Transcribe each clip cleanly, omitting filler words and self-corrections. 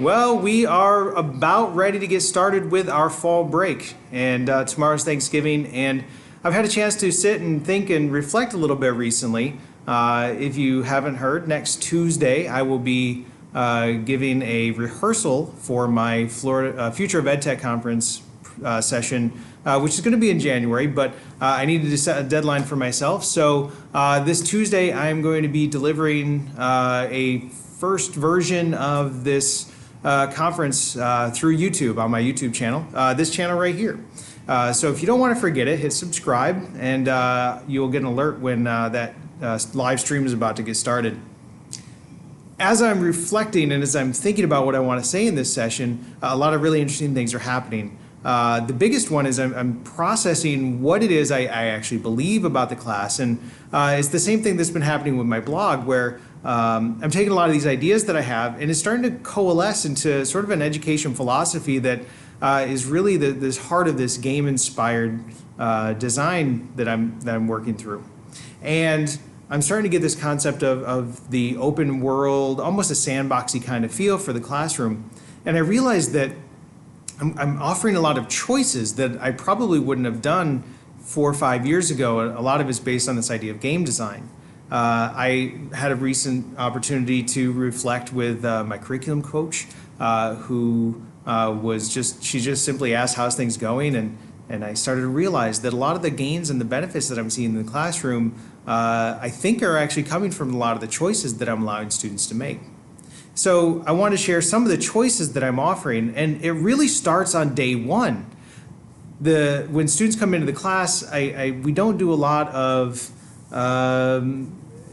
Well, we are about ready to get started with our fall break, and tomorrow's Thanksgiving, and I've had a chance to sit and think and reflect a little bit recently. If you haven't heard, next Tuesday I will be giving a rehearsal for my Florida Future of EdTech conference session, which is going to be in January, but I needed to set a deadline for myself. So this Tuesday I'm going to be delivering a first version of this conference through YouTube on my YouTube channel, this channel right here. So if you don't want to forget it, hit subscribe and you'll get an alert when that live stream is about to get started. As I'm reflecting and as I'm thinking about what I want to say in this session, a lot of really interesting things are happening. The biggest one is I'm processing what it is I actually believe about the class, and it's the same thing that's been happening with my blog, where I'm taking a lot of these ideas that I have and it's starting to coalesce into sort of an education philosophy that is really this heart of this game-inspired design that I'm working through. And I'm starting to get this concept of the open world, almost a sandboxy kind of feel for the classroom. And I realized that I'm offering a lot of choices that I probably wouldn't have done 4 or 5 years ago. A lot of it's based on this idea of game design. I had a recent opportunity to reflect with my curriculum coach, who she just simply asked, how's things going? And I started to realize that a lot of the gains and the benefits that I'm seeing in the classroom, I think are actually coming from a lot of the choices that I'm allowing students to make. So I want to share some of the choices that I'm offering, and it really starts on day one. When students come into the class, we don't do a lot of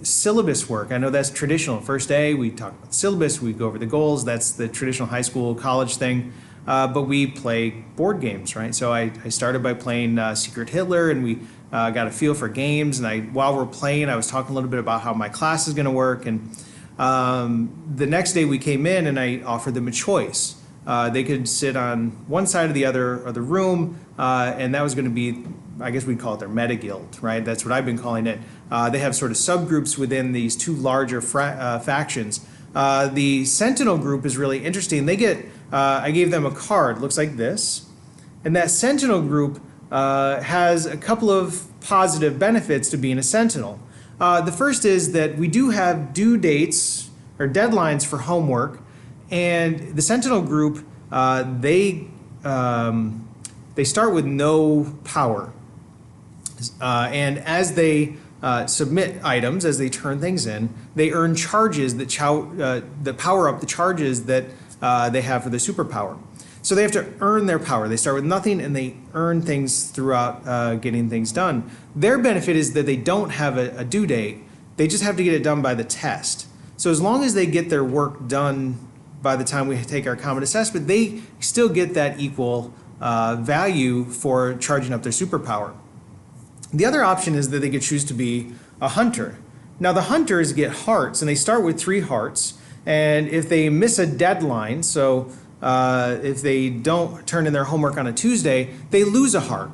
syllabus work. I know that's traditional. First day, we talk about syllabus, we go over the goals. That's the traditional high school, college thing. But we play board games, right? So I started by playing Secret Hitler, and we got a feel for games. And while we're playing, I was talking a little bit about how my class is going to work. And the next day we came in and I offered them a choice. They could sit on one side or the other of the room, and that was going to be, I guess we'd call it their meta guild, right? That's what I've been calling it. They have sort of subgroups within these two larger factions. The Sentinel group is really interesting. They get, I gave them a card, looks like this, and that Sentinel group has a couple of positive benefits to being a Sentinel. The first is that we do have due dates or deadlines for homework, and the Sentinel group, they start with no power. And as they submit items, as they turn things in, they earn charges that power up the charges that they have for the superpower. So they have to earn their power. They start with nothing and they earn things throughout getting things done. Their benefit is that they don't have a due date. They just have to get it done by the test. So as long as they get their work done by the time we take our common assessment, they still get that equal value for charging up their superpower. The other option is that they could choose to be a hunter. Now the hunters get hearts, and they start with 3 hearts, and if they miss a deadline, so if they don't turn in their homework on a Tuesday, they lose a heart.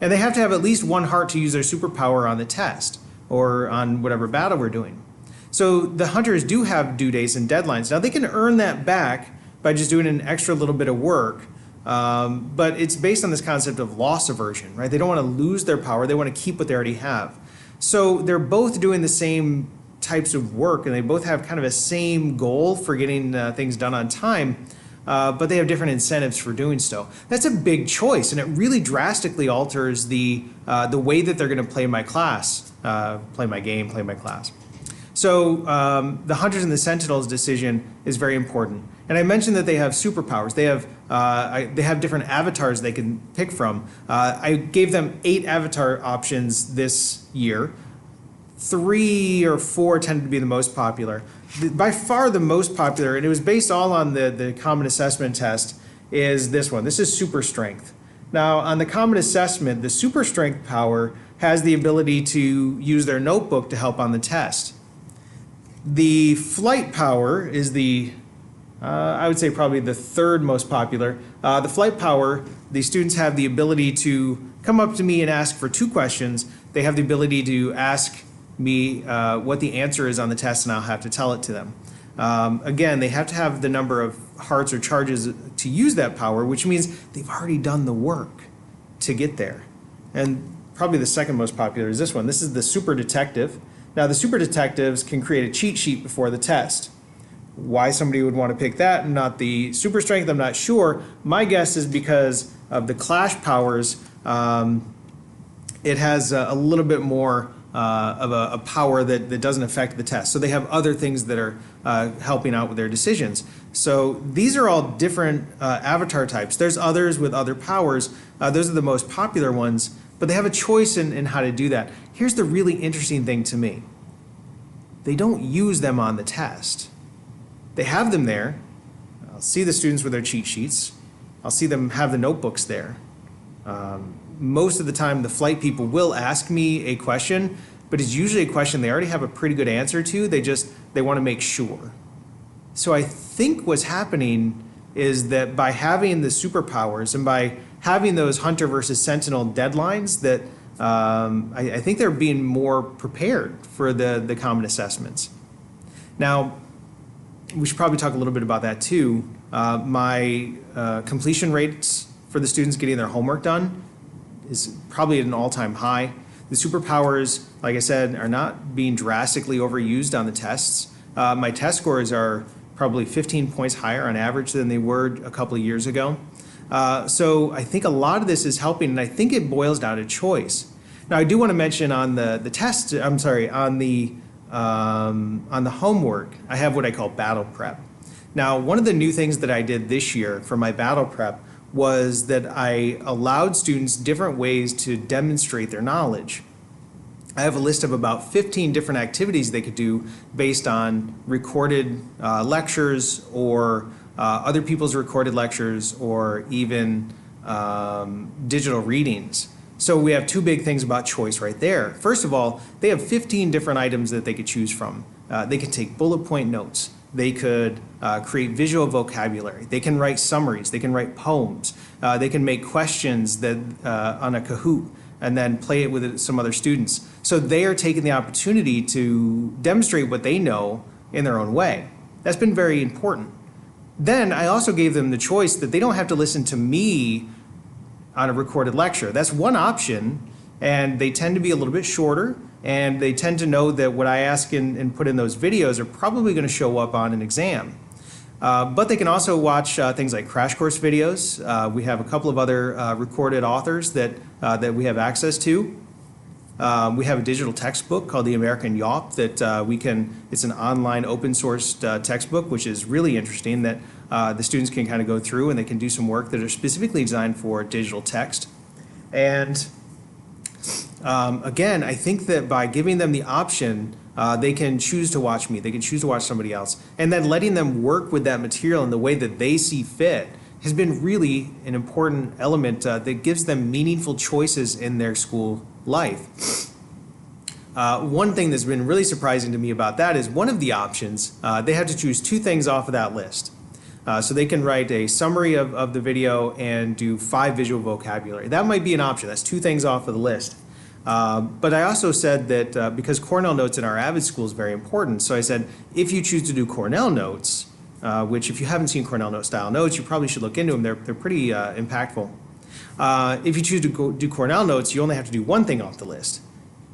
And they have to have at least 1 heart to use their superpower on the test or on whatever battle we're doing. So the hunters do have due dates and deadlines. Now they can earn that back by just doing an extra little bit of work. But it's based on this concept of loss aversion, right? They don't want to lose their power. They want to keep what they already have. So they're both doing the same types of work, and they both have kind of a same goal for getting things done on time, but they have different incentives for doing so. That's a big choice, and it really drastically alters the way that they're going to play my class, play my game, play my class. So the Hunters and the Sentinels decision is very important. And I mentioned that they have superpowers. They have different avatars they can pick from. I gave them 8 avatar options this year. 3 or 4 tended to be the most popular. By far the most popular, and it was based all on the common assessment test, is this one. This is super strength. Now on the common assessment, the super strength power has the ability to use their notebook to help on the test. The flight power is I would say probably the 3rd most popular. The flight power, the students have the ability to come up to me and ask for 2 questions. They have the ability to ask me what the answer is on the test, and I'll have to tell it to them. Again, they have to have the number of hearts or charges to use that power, which means they've already done the work to get there. And probably the second most popular is this one. This is the super detective. Now, the super detectives can create a cheat sheet before the test. Why somebody would want to pick that and not the super strength, I'm not sure. My guess is because of the clash powers. It has a little bit more of a power that doesn't affect the test. So they have other things that are helping out with their decisions. So these are all different avatar types. There's others with other powers. Those are the most popular ones, but they have a choice in how to do that. Here's the really interesting thing to me. They don't use them on the test. They have them there. I'll see the students with their cheat sheets. I'll see them have the notebooks there. Most of the time, the flight people will ask me a question, but it's usually a question they already have a pretty good answer to. They want to make sure. So I think what's happening is that by having the superpowers and by having those Hunter versus Sentinel deadlines, that I think they're being more prepared for the common assessments. Now, we should probably talk a little bit about that too. My completion rates for the students getting their homework done is probably at an all-time high. The superpowers, like I said, are not being drastically overused on the tests. My test scores are probably 15 points higher on average than they were a couple of years ago. So I think a lot of this is helping, and I think it boils down to choice. Now, I do want to mention on the test, I'm sorry, on the homework, I have what I call battle prep. Now, one of the new things that I did this year for my battle prep was that I allowed students different ways to demonstrate their knowledge. I have a list of about 15 different activities they could do based on recorded lectures or other people's recorded lectures or even digital readings. So we have two big things about choice right there. First of all, they have 15 different items that they could choose from. They could take bullet point notes. They could create visual vocabulary. They can write summaries. They can write poems. They can make questions that on a Kahoot and then play it with some other students. So they are taking the opportunity to demonstrate what they know in their own way. That's been very important. Then I also gave them the choice that they don't have to listen to me on a recorded lecture. That's one option, and they tend to be a little bit shorter, and they tend to know that what I ask and put in those videos are probably going to show up on an exam. But they can also watch things like crash course videos. We have a couple of other recorded authors that we have access to. We have a digital textbook called the American Yawp that it's an online open source textbook, which is really interesting, that the students can kind of go through and they can do some work that are specifically designed for digital text. And again, I think that by giving them the option, they can choose to watch me, they can choose to watch somebody else, and then letting them work with that material in the way that they see fit has been really an important element that gives them meaningful choices in their school life. One thing that's been really surprising to me about that is one of the options, they have to choose two things off of that list. So they can write a summary of the video and do 5 visual vocabulary. That might be an option. That's 2 things off of the list. But I also said that because Cornell Notes in our Avid school is very important, so I said if you choose to do Cornell Notes, which if you haven't seen Cornell Note style notes, you probably should look into them. They're pretty impactful. If you choose to do Cornell Notes, you only have to do one thing off the list,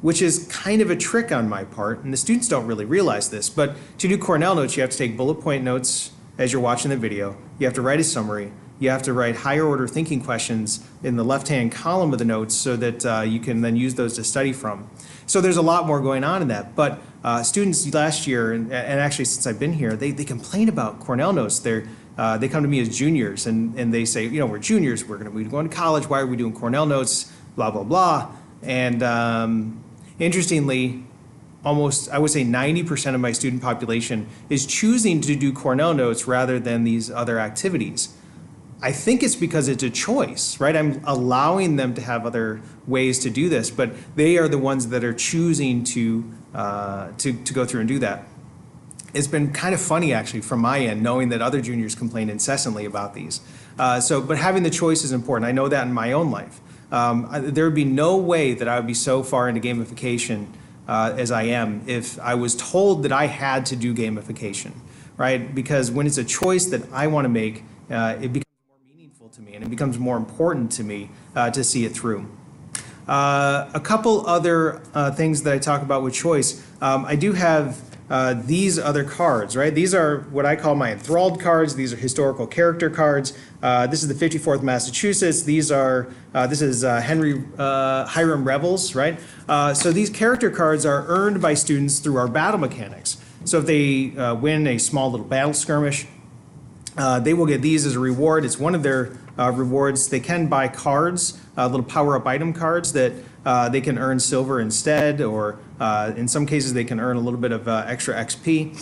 which is kind of a trick on my part, and the students don't really realize this, but to do Cornell Notes, you have to take bullet point notes as you're watching the video. You have to write a summary. You have to write higher order thinking questions in the left-hand column of the notes so that you can then use those to study from. So there's a lot more going on in that, but students last year, and actually since I've been here, they complain about Cornell Notes. They come to me as juniors and they say, you know, we're juniors, we're going to college, why are we doing Cornell Notes, blah, blah, blah. And interestingly, almost, I would say 90% of my student population is choosing to do Cornell Notes rather than these other activities. I think it's because it's a choice, right? I'm allowing them to have other ways to do this, but they are the ones that are choosing to go through and do that. It's been kind of funny actually from my end, knowing that other juniors complain incessantly about these. But having the choice is important. I know that in my own life. There would be no way that I would be so far into gamification as I am if I was told that I had to do gamification, right? Because when it's a choice that I want to make, it becomes more meaningful to me, and it becomes more important to me to see it through. A couple other things that I talk about with choice. I do have these other cards, right? These are what I call my enthralled cards. These are historical character cards. This is the 54th Massachusetts. This is Hiram Revels, right? So these character cards are earned by students through our battle mechanics. So if they win a small little battle skirmish, they will get these as a reward. It's one of their rewards. They can buy cards, little power-up item cards that they can earn silver instead, or in some cases they can earn a little bit of extra XP.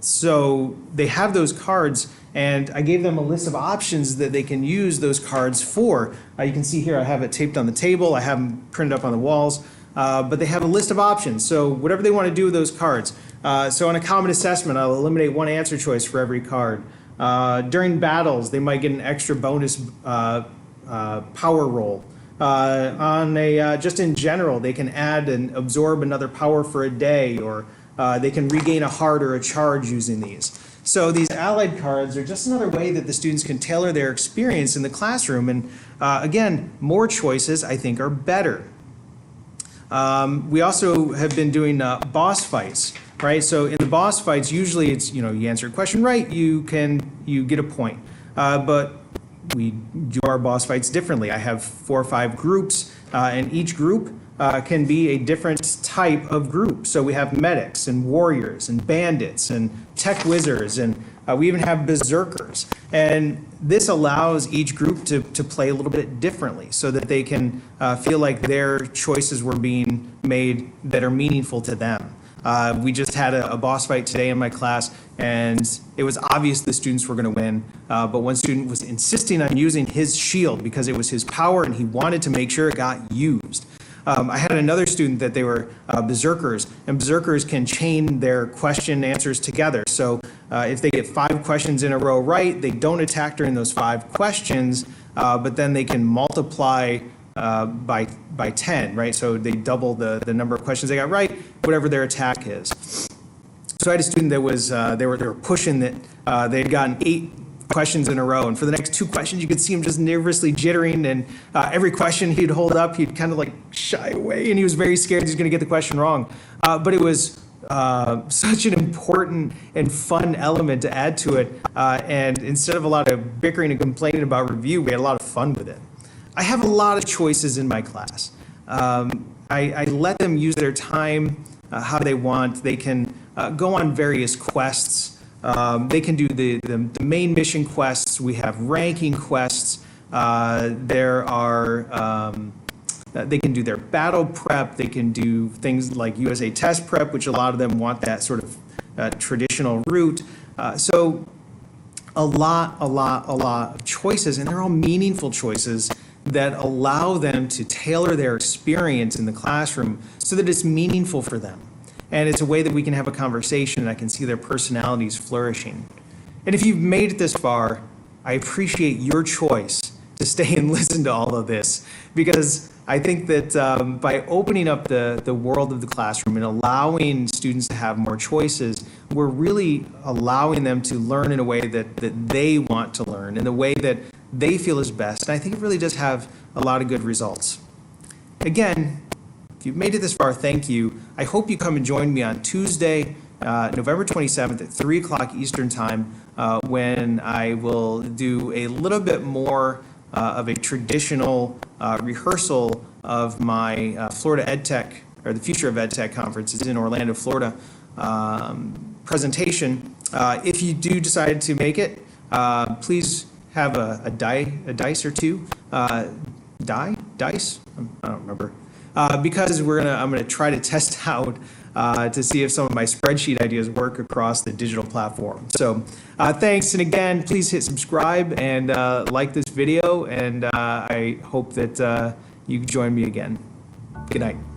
So they have those cards, and I gave them a list of options that they can use those cards for. You can see here I have it taped on the table. I have them printed up on the walls. But they have a list of options, so whatever they want to do with those cards. So on a common assessment, I'll eliminate one answer choice for every card. During battles, they might get an extra bonus power roll. Just in general, they can add and absorb another power for a day, or they can regain a heart or a charge using these. So these allied cards are just another way that the students can tailor their experience in the classroom. And again, more choices, I think, are better. We also have been doing boss fights, right? So in the boss fights, usually it's, you answer a question right, you get a point. But we do our boss fights differently. I have 4 or 5 groups, and each group can be a different type of group. So we have medics and warriors and bandits and tech wizards, and we even have berserkers. And this allows each group to play a little bit differently so that they can feel like their choices were being made that are meaningful to them. We just had a boss fight today in my class, and it was obvious the students were going to win, but one student was insisting on using his shield because it was his power and he wanted to make sure it got used. I had another student that they were berserkers, and berserkers can chain their question answers together. So if they get 5 questions in a row right, they don't attack during those 5 questions, but then they can multiply by 10, right? So they double the number of questions they got right, whatever their attack is. So I had a student that was, they were pushing that they had gotten 8 questions in a row, and for the next 2 questions you could see him just nervously jittering, and every question he'd hold up he'd kind of like shy away, and he was very scared he's going to get the question wrong. But it was such an important and fun element to add to it, and instead of a lot of bickering and complaining about review, we had a lot of fun with it. I have a lot of choices in my class. I let them use their time how they want. They can go on various quests. They can do the main mission quests. We have ranking quests. There are, they can do their battle prep. They can do things like USA test prep, which a lot of them want that sort of traditional route. So a lot of choices, and they're all meaningful choices that allow them to tailor their experience in the classroom so that it's meaningful for them. And it's a way that we can have a conversation and I can see their personalities flourishing. And if you've made it this far, I appreciate your choice to stay and listen to all of this, because I think that by opening up the world of the classroom and allowing students to have more choices, we're really allowing them to learn in a way that they want to learn, in the way that they feel is best. And I think it really does have a lot of good results. Again, if you've made it this far, thank you. I hope you come and join me on Tuesday, November 27th at 3 o'clock Eastern Time, when I will do a little bit more of a traditional rehearsal of my Florida EdTech, or the Future of EdTech conference. It's in Orlando, Florida, presentation. If you do decide to make it, please have a dice or two. Dice? I don't remember. Because I'm gonna try to test out to see if some of my spreadsheet ideas work across the digital platform. So thanks, and again, please hit subscribe and like this video, and I hope that you can join me again. Good night.